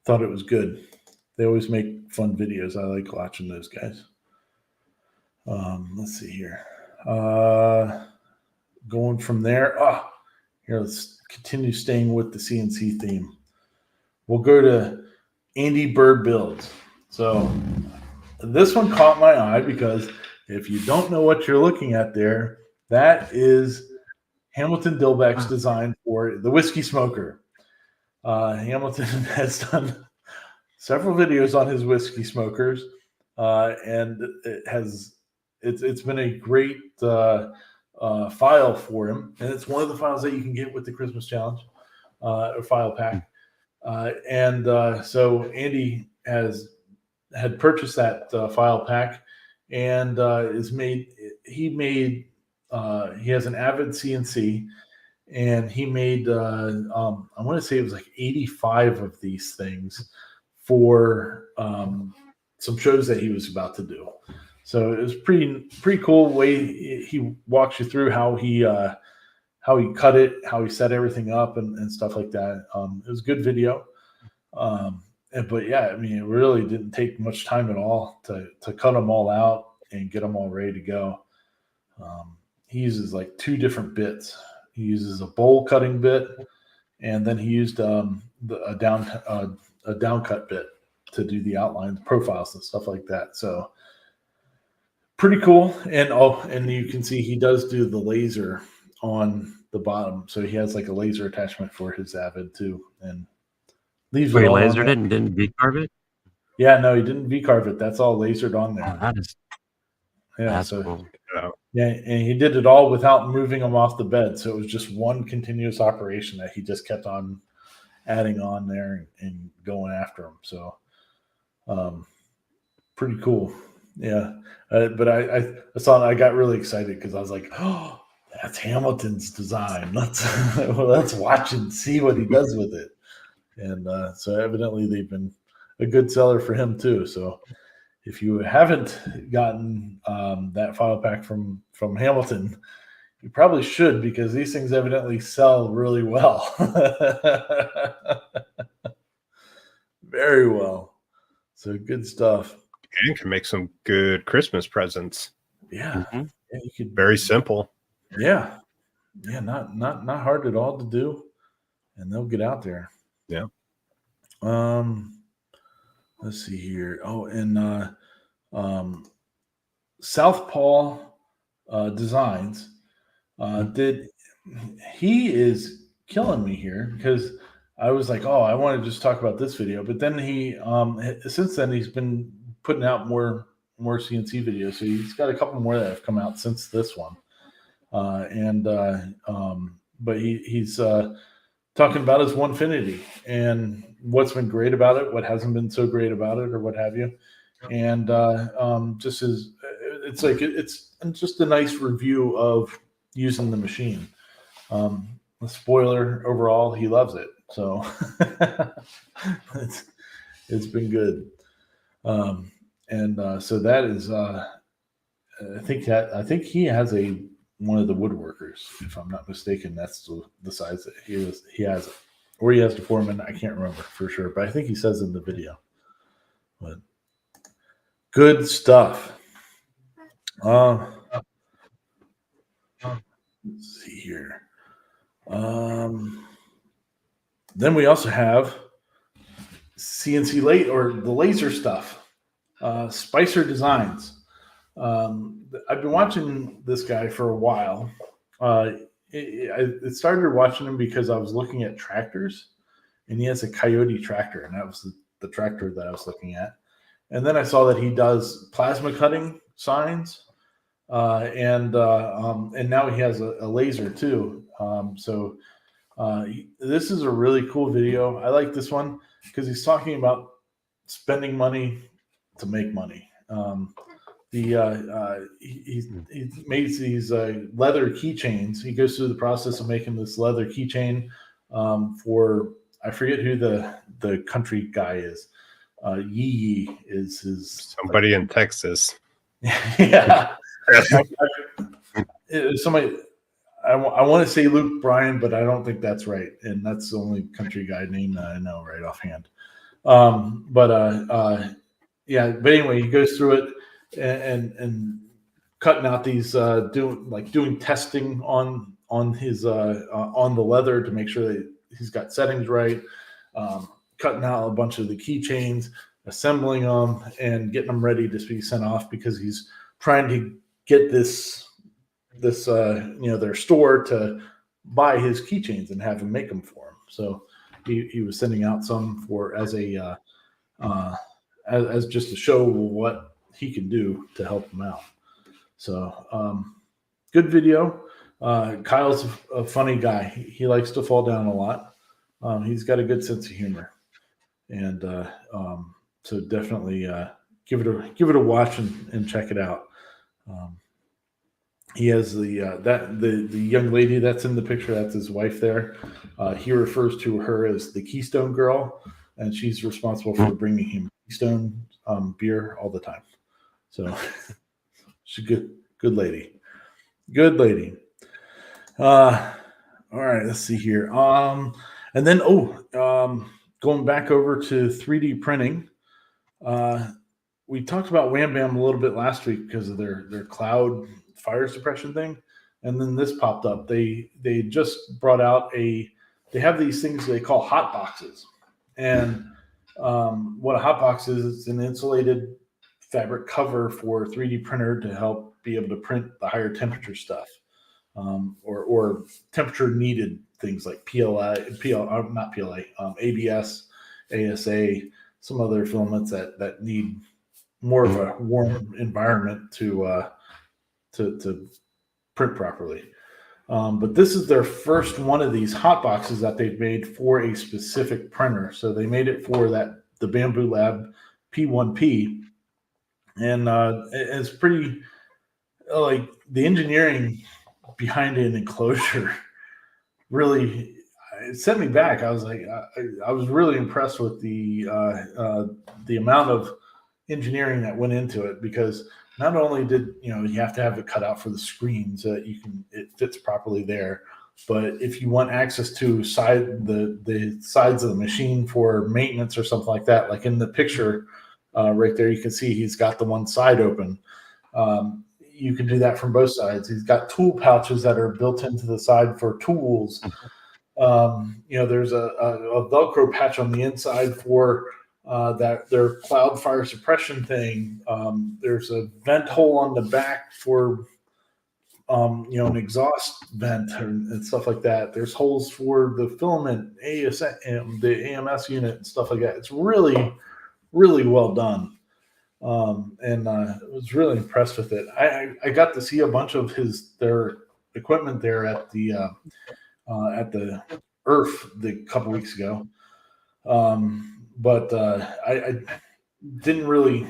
Thought it was good. They always make fun videos. I like watching those guys. Let's see here. Going from there. Here, let's continue staying with the CNC theme. We'll go to Andy Bird Builds. So this one caught my eye because if you don't know what you're looking at there, that is Hamilton Dilbeck's design for the whiskey smoker. Hamilton has done several videos on his whiskey smokers, and it's been a great file for him, and it's one of the files that you can get with the Christmas Challenge, or file pack. So Andy had purchased that file pack, and he has an Avid CNC. And he made, I want to say it was like 85 of these things for some shows that he was about to do. So it was pretty cool way he walks you through how he cut it, how he set everything up, and stuff like that. It was a good video. But yeah, I mean, it really didn't take much time at all to cut them all out and get them all ready to go. He uses like 2 different bits. He uses a bowl cutting bit, and then he used a down cut bit to do the outlines, profiles, and stuff like that. So pretty cool. And you can see he does do the laser on the bottom. So he has like a laser attachment for his Avid too, and leaves it all on lasered there. it and didn't V-carve it? Yeah, no, he didn't V-carve it. That's all lasered on there. That's cool. Yeah, and he did it all without moving them off the bed. So it was just one continuous operation that he just kept on adding on there and going after them. So pretty cool. Yeah. But I saw it, I got really excited because I was like, oh, that's Hamilton's design. Let's watch and see what he does with it. And so evidently they've been a good seller for him too. So if you haven't gotten that file pack from Hamilton, you probably should, because these things evidently sell really well. Very well. So good stuff. And can make some good Christmas presents. Yeah. Mhm. Yeah, you could. Very simple. Yeah. Yeah. Not hard at all to do, and they'll get out there. Yeah. Let's see here. Oh, and Southpaw Designs he is killing me here, because I was like, oh, I want to just talk about this video, but then he since then he's been putting out more CNC videos, so he's got a couple more that have come out since this one, but he's talking about his Onefinity and what's been great about it, what hasn't been so great about it, or what have you. And just it's like it's just a nice review of using the machine. The spoiler, overall, he loves it, so it's been good. So that is I think he has one of the woodworkers, if I'm not mistaken. That's the size that he has it, or he has the Foreman. I can't remember for sure, but I think he says in the video. But good stuff. Let's see here. Then we also have CNC late, or the laser stuff. Spicer Designs. I've been watching this guy for a while. I started watching him because I was looking at tractors, and he has a Coyote tractor, and that was the tractor that I was looking at. And then I saw that he does plasma cutting signs, and now he has a laser too. This is a really cool video. I like this one because he's talking about spending money to make money. He makes these leather keychains. He goes through the process of making this leather keychain for, I forget who the country guy is. Yee is his somebody in Texas. Yeah. Somebody, I want to say Luke Bryan, but I don't think that's right, and that's the only country guy name that I know right offhand. But anyway, he goes through it and cutting out these doing testing on his on the leather to make sure that he's got settings right, cutting out a bunch of the keychains, assembling them, and getting them ready to be sent off, because he's trying to get this their store to buy his keychains and have him make them for him. So he was sending out some as just to show what he can do to help him out. So good video. Kyle's a funny guy. He likes to fall down a lot. He's got a good sense of humor, and so definitely give it a watch and check it out. He has the young lady that's in the picture. That's his wife there. He refers to her as the Keystone Girl, and she's responsible for bringing him Keystone beer all the time. So she's a good lady. Good lady. All right, let's see here. And then going back over to 3D printing. We talked about Wham Bam a little bit last week because of their cloud fire suppression thing, and then this popped up. They just brought out they have these things they call hot boxes, and what a hot box is, it's an insulated fabric cover for a 3D printer to help be able to print the higher temperature stuff, or temperature needed things like ABS, ASA, some other filaments that need more of a warm environment to print properly. But this is their first one of these hot boxes that they've made for a specific printer. So they made it for the Bamboo Lab P1P, and it's pretty like the engineering behind an enclosure really it set me back. I was like, I was really impressed with the amount of engineering that went into it, because not only did you have to have it cut out for the screen so that it fits properly there, but if you want access to the sides of the machine for maintenance or something like that, like in the picture right there, you can see he's got the one side open. You can do that from both sides. He's got tool pouches that are built into the side for tools. There's a Velcro patch on the inside for their cloud fire suppression thing. There's a vent hole on the back for an exhaust vent and stuff like that. There's holes for the filament, the AMS unit and stuff like that. It's really, really well done. And I was really impressed with it. I got to see a bunch of their equipment there at the ERF the couple weeks ago. But I didn't really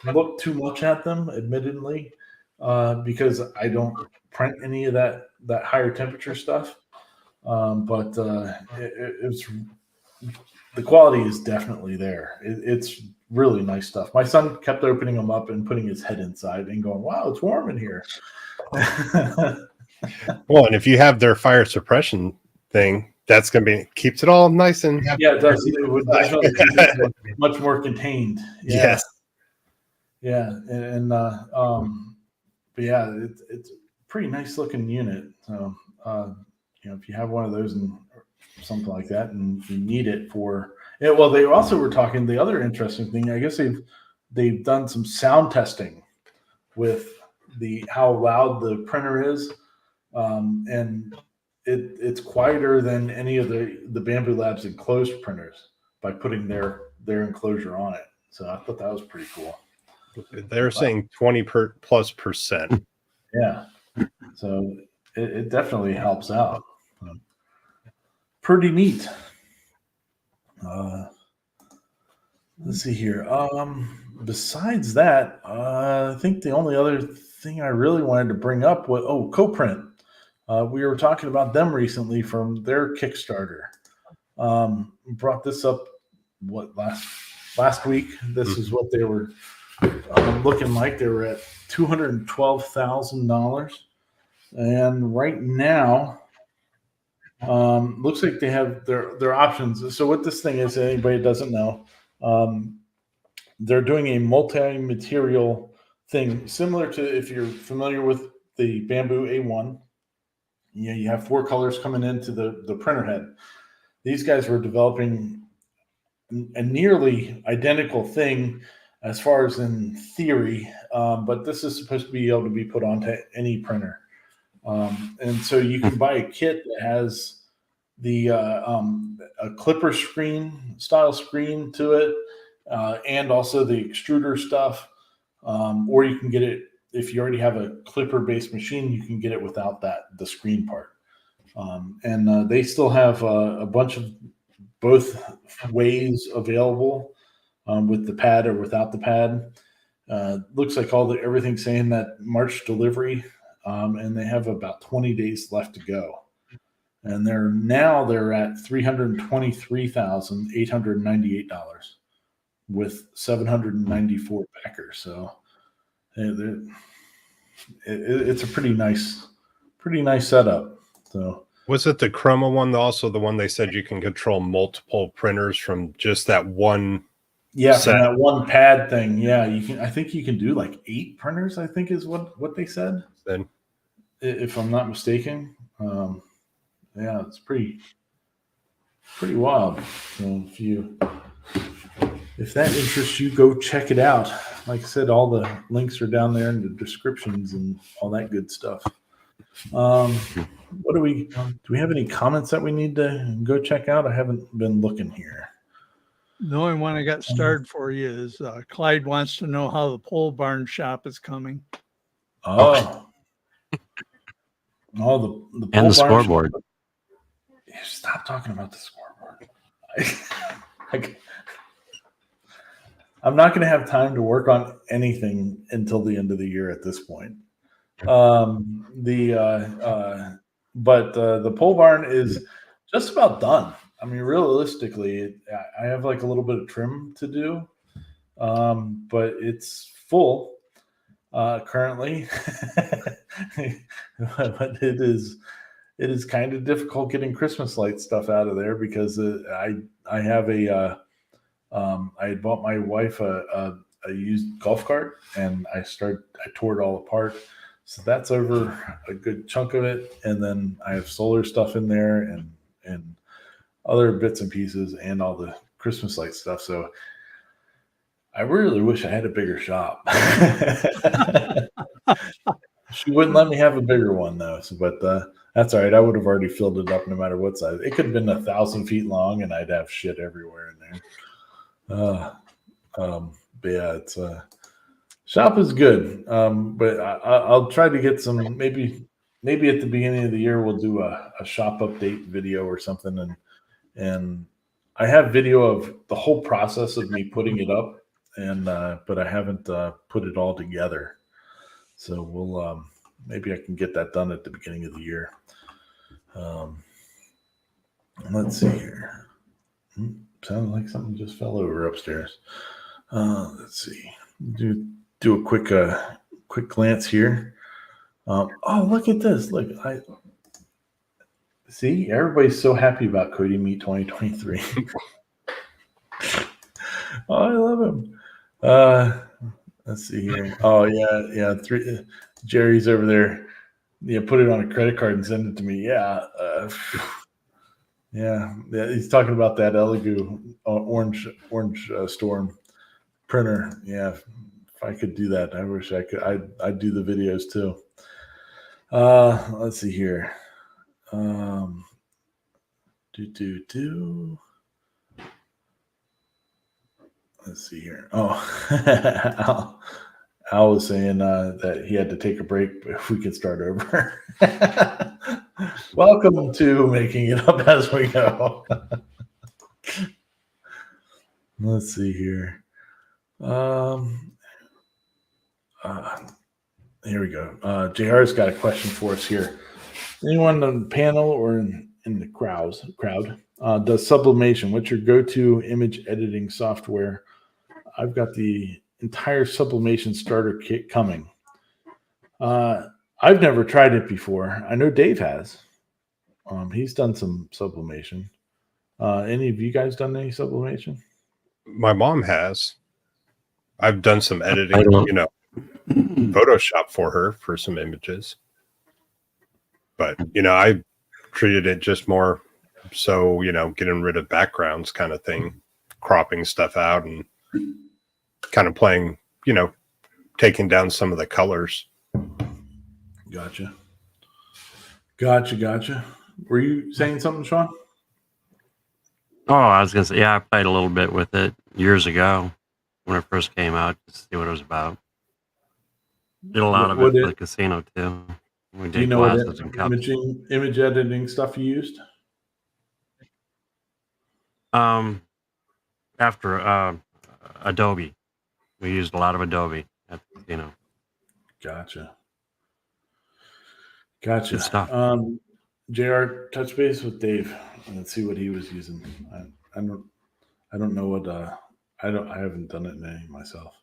look too much at them, admittedly, because I don't print any of that higher temperature stuff. But it's the quality is definitely there. It's really nice stuff. My son kept opening them up and putting his head inside and going, "Wow, it's warm in here." Well, and if you have their fire suppression thing, that's going to keeps it all nice and it does. It would definitely keep it much more contained. Yeah. Yes. Yeah, but yeah, it's a pretty nice looking unit. So if you have one of those and something like that, and you need it for well, they also were talking. The other interesting thing, I guess they've done some sound testing with how loud the printer is, and it's quieter than any of the Bamboo Labs enclosed printers by putting their enclosure on it. So I thought that was pretty cool. They're saying 20+%. Yeah, so it definitely helps out. Pretty neat. Let's see here. Besides that, I think the only other thing I really wanted to bring up was CoPrint. We were talking about them recently from their Kickstarter. Brought this up last week. This is what they were looking like. They were at $212,000, and right now looks like they have their options. So what this thing is, anybody that doesn't know, they're doing a multi-material thing similar to, if you're familiar with the Bamboo A1. You have 4 colors coming into the printer head. These guys were developing a nearly identical thing as far as in theory, but this is supposed to be able to be put onto any printer. And so you can buy a kit that has a clipper style screen to it, and also the extruder stuff. Or you can get it, if you already have a clipper based machine, you can get it without the screen part. And they still have a bunch of both ways available, with the pad or without the pad. Looks like everything's saying that March delivery, and they have about 20 days left to go. And they're at $323,898 with 794 backers. So it's a pretty nice setup. So was it the Chroma one, also the one they said you can control multiple printers from just that one? Yeah, from that one pad thing. Yeah, you can. I think you can do like 8 printers, I think is what they said. Then, if I'm not mistaken. Yeah, it's pretty wild. So if that interests you, go check it out. Like I said, all the links are down there in the descriptions and all that good stuff. Do we have any comments that we need to go check out? I haven't been looking here. The only one I got started for you is Clyde wants to know how the pole barn shop is coming. Oh, the pole and the barn scoreboard. Shop. Stop talking about the scoreboard. I'm not going to have time to work on anything until the end of the year at this point. But the pole barn is just about done. I mean, realistically, I have like a little bit of trim to do, but it's full currently. But it is kind of difficult getting Christmas light stuff out of there because I have I had bought my wife a used golf cart, and I tore it all apart. So that's over a good chunk of it, and then I have solar stuff in there and other bits and pieces and all the Christmas light stuff. So I really wish I had a bigger shop. She wouldn't let me have a bigger one though. So, but that's all right. I would have already filled it up no matter what size. It could have been 1,000 feet long, and I'd have shit everywhere in there. But yeah, it's shop is good. But I'll try to get some maybe at the beginning of the year we'll do a shop update video or something, and I have video of the whole process of me putting it up, and but I haven't put it all together. So we'll maybe I can get that done at the beginning of the year. Let's see here. Sounded like something just fell over upstairs. Let's see. Do a quick glance here. Oh, look at this! Look, I see everybody's so happy about Cody Meet 2023. Oh, I love him. Let's see here. Oh yeah. Jerry's over there. Yeah, put it on a credit card and send it to me. Yeah. Yeah. He's talking about that Elegoo orange storm printer. Yeah. If I could do that, I wish I could. I'd do the videos too. Let's see here. Let's see here. Oh, Al was saying that he had to take a break, but if we could start over. Welcome to Making It Up As We Go. Let's see here. Here we go. JR's got a question for us here. Anyone on the panel or in the crowd does sublimation? What's your go-to image editing software? I've got the entire sublimation starter kit coming. I've never tried it before. I know Dave has. He's done some sublimation. Any of you guys done any sublimation? My mom has. I've done some editing, Photoshop for her for some images. But, I treated it just more so, getting rid of backgrounds kind of thing, cropping stuff out and kind of playing, taking down some of the colors. Gotcha. Were you saying something, Sean? Oh, I was going to say, yeah, I played a little bit with it years ago when it first came out to see what it was about. Did a lot of it for the casino, too. We did glasses and cups. Image editing stuff you used? After Adobe. We used a lot of Adobe at the casino. Gotcha. Good stuff. JR, touch base with Dave and see what he was using. I don't know what I haven't done it in any myself.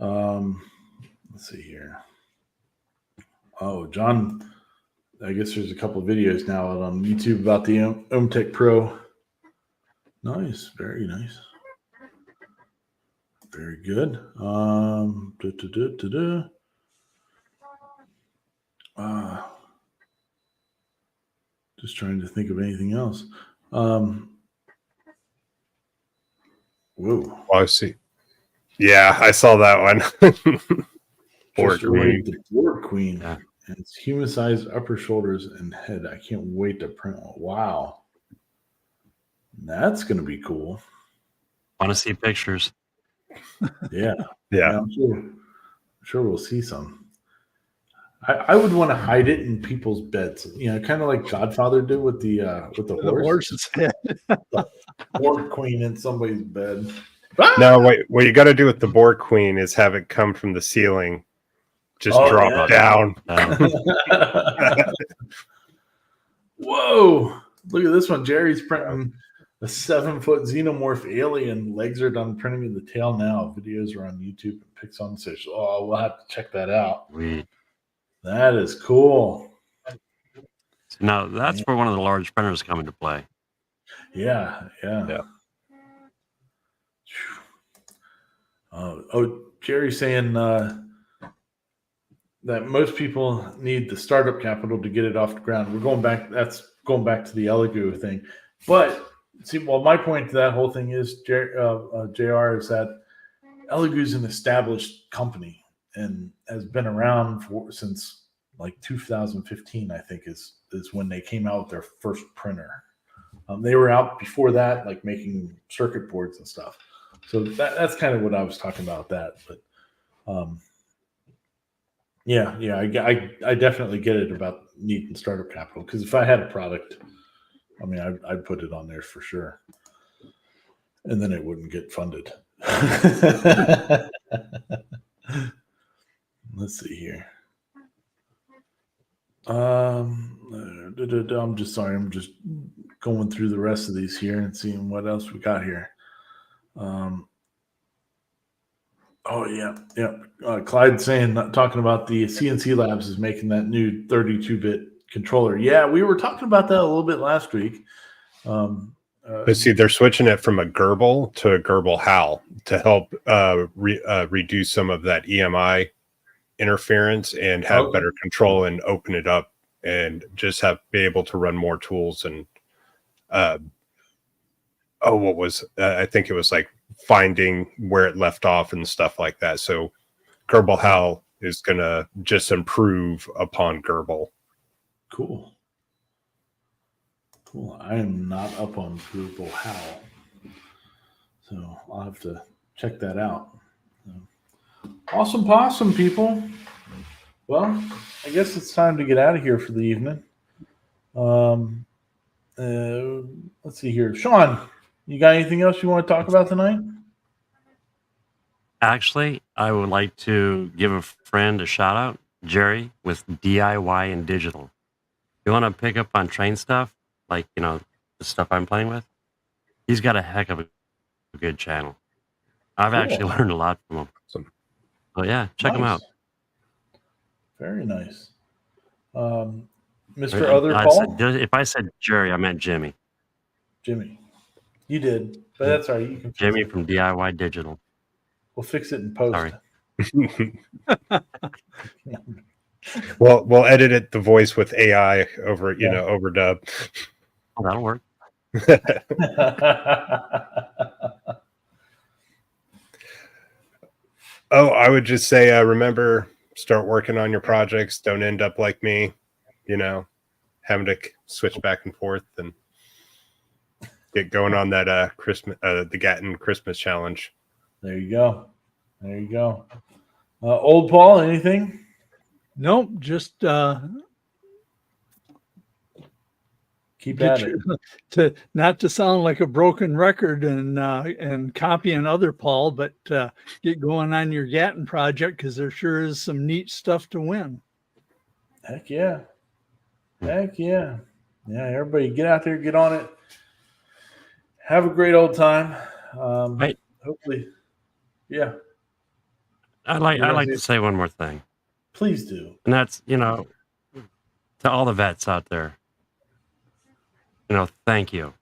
Let's see here. Oh, John, I guess there's a couple of videos now out on YouTube about the OMTech Pro. Nice, very nice. Very good. Just trying to think of anything else. Whoa. Oh, I see. Yeah, I saw that one. Board Queen. The Board Queen. Yeah. And it's human sized upper shoulders and head. I can't wait to print. Wow. That's going to be cool. Want to see pictures? Yeah. Yeah. I'm sure we'll see some. I would want to hide it in people's beds, kind of like Godfather did with the horse's head. The Board Queen in somebody's bed. No, wait. What you got to do with the Board Queen is have it come from the ceiling, just drop down. Whoa! Look at this one. Jerry's printing A 7-foot xenomorph alien. Legs are done printing in the tail now. Videos are on YouTube and pics on social. Oh, we'll have to check that out. Sweet. That is cool. Now that's where one of the large printers come into play. Yeah. Jerry's saying that most people need the startup capital to get it off the ground. We're going back. That's going back to the Elegoo thing. But see, well, my point to that whole thing is, JR, is that Elegoo is an established company and has been around since like 2015, I think, is when they came out with their first printer. They were out before that, like making circuit boards and stuff. So that's kind of what I was talking about that. But I definitely get it about needing startup capital, because if I had a product, I mean, I'd put it on there for sure, and then it wouldn't get funded. Let's see here. I'm just sorry. I'm just going through the rest of these here and seeing what else we got here. Clyde saying, talking about the CNC Labs is making that new 32-bit controller. Yeah, we were talking about that a little bit last week. But see, they're switching it from a Gerbil to a Gerbil HAL to help reduce some of that EMI interference and have better control and open it up and just be able to run more tools. And I think it was like finding where it left off and stuff like that. So Gerbil HAL is going to just improve upon Gerbil. Cool. I am not up on Gerbil HAL, so I'll have to check that out. Awesome possum, people. Well, I guess it's time to get out of here for the evening. Let's see here. Sean, you got anything else you want to talk about tonight? Actually, I would like to give a friend a shout out, Jerry, with DIY and Digital. You want to pick up on train stuff, like, the stuff I'm playing with? He's got a heck of a good channel. I've actually learned a lot from him. So yeah, check him out. Very nice. Mr. Other Paul? If I said Jerry, I meant Jimmy. Jimmy. You did, but that's all right. You can Jimmy from DIY Digital. We'll fix it in post. Sorry. We'll edit the voice with AI over, overdub. Oh, that'll work. I would just say, remember, start working on your projects. Don't end up like me, having to switch back and forth and get going on that Christmas, the Gatton Christmas challenge. There you go. Old Paul, anything? Nope, just keep at it. Not to sound like a broken record and copying other Paul, but get going on your Gatton project, because there sure is some neat stuff to win. Heck yeah. Yeah, everybody get out there, get on it. Have a great old time. Right. Hopefully. Yeah. I'd like to say one more thing. Please do. And that's, to all the vets out there, thank you.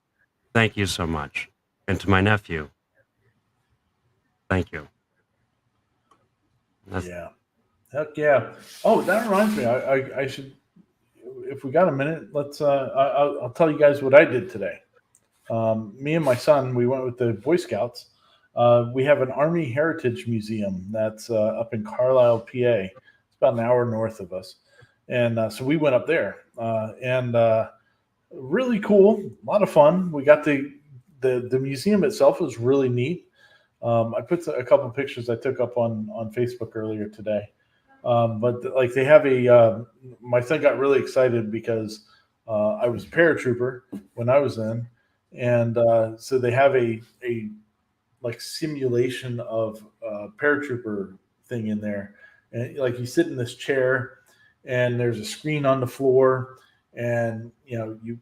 Thank you so much. And to my nephew, thank you. Yeah. Heck yeah. Oh, that reminds me. I should, if we got a minute, let's, I'll tell you guys what I did today. Me and my son, we went with the Boy Scouts. We have an Army Heritage Museum that's up in Carlisle, PA. It's about an hour north of us. And so we went up there. Really cool, a lot of fun. We got the museum itself was really neat. I put a couple of pictures I took up on Facebook earlier today. But like they have my son got really excited because I was a paratrooper when I was in, and so they have a like simulation of paratrooper thing in there, and like you sit in this chair, and there's a screen on the floor. And you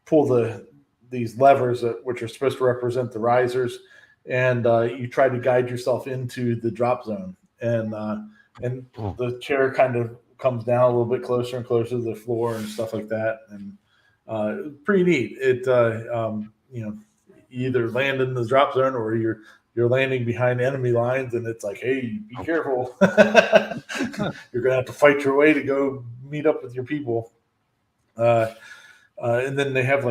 pull the these levers which are supposed to represent the risers, and you try to guide yourself into the drop zone, and the chair kind of comes down a little bit closer and closer to the floor and stuff like that, and pretty neat. It you either land in the drop zone or you're landing behind enemy lines, and it's like, hey, be careful. You're gonna have to fight your way to go meet up with your people. And then they have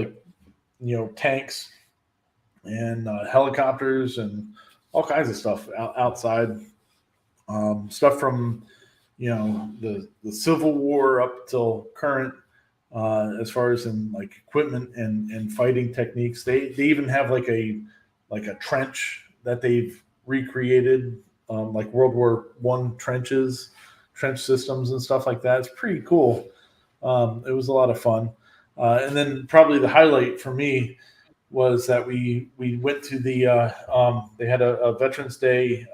tanks and helicopters and all kinds of stuff outside. Stuff from the Civil War up till current, as far as in equipment and fighting techniques. They even have like a trench that they've recreated, like World War I trench systems and stuff like that. It's pretty cool. It was a lot of fun. And then probably the highlight for me was that we went to the they had a Veterans Day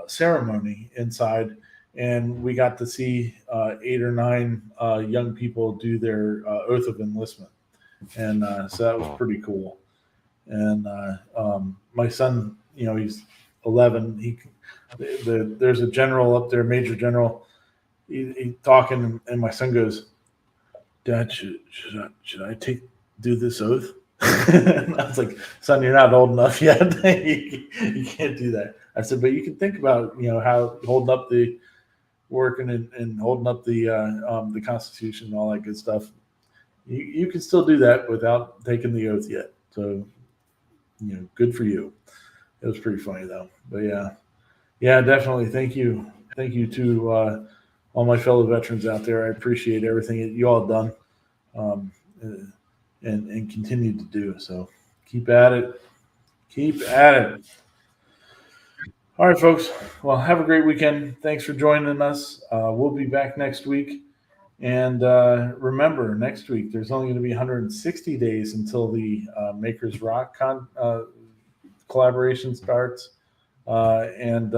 ceremony inside, and we got to see 8 or 9 young people do their oath of enlistment, and so that was pretty cool. And my son, he's 11. There's a general up there, Major General. He talking, and my son goes, "Dad, should I do this oath?" And I was like, "Son, you're not old enough yet. You can't do that." I said, "But you can think about how holding up the working and holding up the Constitution and all that good stuff. You can still do that without taking the oath yet. So good for you." It was pretty funny though. But yeah, definitely. Thank you to all my fellow veterans out there. I appreciate everything that you all done, and continue to do. So keep at it. All right, folks. Well, have a great weekend. Thanks for joining us. We'll be back next week. And remember, next week, there's only going to be 160 days until the Makers Rock collaboration starts. And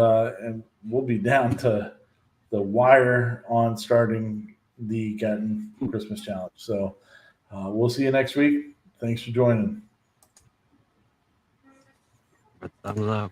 we'll be down to the wire on starting the Gatton Christmas Challenge. So we'll see you next week. Thanks for joining. Thumbs up.